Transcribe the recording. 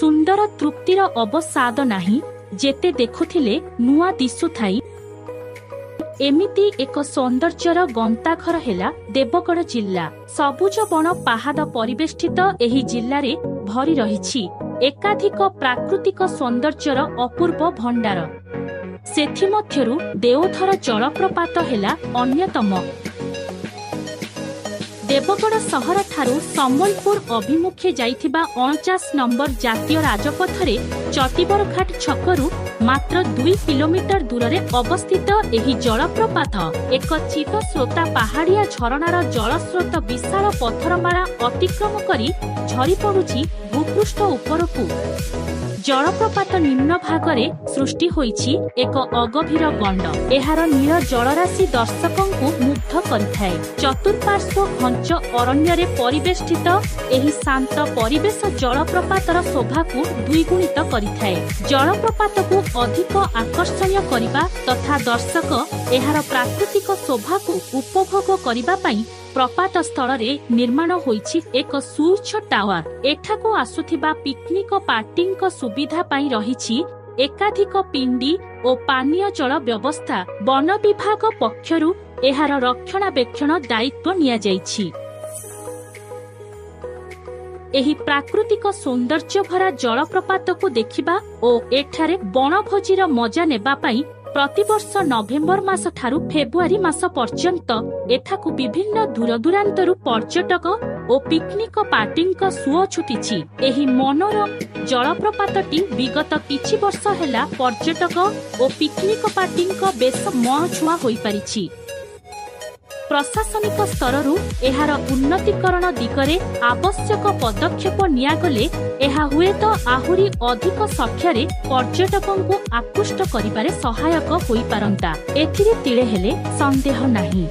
सुंदर तृप्तिर अवसाद नाही जेते देखुथिले नुआ दिसुथाई। एमिति एक सौंदर्यर गंताघर हेला देवगढ़ जिल्ला। सबुज बण पहाड़ परिवेष्टित एही जिल्ला रे भरी रहिछि एकाधिक प्राकृतिक सौंदर्यर अपूर्व भंडार। सेथिमध्यरु देवधर जलप्रपात हेला अन्यतम। देवगढ़ सहर ठारू सम्बलपुर अभिमुखे जाइथिबा 49 नंबर जातीय राजपथरे चटीबरघाट छकरू मात्र 2 किलोमीटर दूर अवस्थित एही जलप्रपात एक चितस्रोता पहाड़िया झरणार जलस्रोत विशाल पथरमाला अतिक्रम करी झरी पड़ुछि भूपृष्ठ उपरकू। जलप्रपात निम्न भागरे सृष्टि होइछि एक अगभीर गंड। एहार नील जलराशि दर्शकंकु मुग्ध करिथाए। चतुर्पार्श्व घंच अरण्यरे परिवेष्टित एही शांत परिवेश जलप्रपातर शोभाकु द्विगुणित करिथाए। जलप्रपातकु अधिक आकर्षणीय करिबा तथा दर्शक एहार प्राकृतिक शोभाकु उपभोग करिबा पई प्रपात स्थल रे निर्माण होइछि एक सुउच्च टावर। एठाकु आसुथिबा पिकनिक पार्टींक सुविधा पाई रहिछि एकाधिक पिंडी ओ पानीय जल व्यवस्था। वन विभाग पक्षरु एहार रक्षणाबेक्षण दायित्व निया जाइछि। एही प्राकृतिक सौंदर्य भरा जलप्रपातकु देखिबा ओ एठारे बनभोजीर मजा नेबा पाई प्रतिवर्ष नवेम्बर मास ठारू फेब्रुआरी मास पर्यंत एठाकु विभिन्न दूरदूरांतरु पर्यटक ओ पिकनिक पार्टींक सुओ छुटिछि। एही मनोरम जलप्रपातटी विगत किछि वर्ष हेला पर्यटक ओ पिकनिक पार्टींक बेस मन छुआ होई पारिछि। प्रशासनिक स्तररू एहार उन्नतीकरण दिगरे आवश्यक पदक्षेप नियागले एहा हुए तो आहुरी अधिक संख्यारे पर्यटकंकु आकृष्ट करिबारे सहायक होई पारंता। एथिरे तिळे हेले संदेह नाही।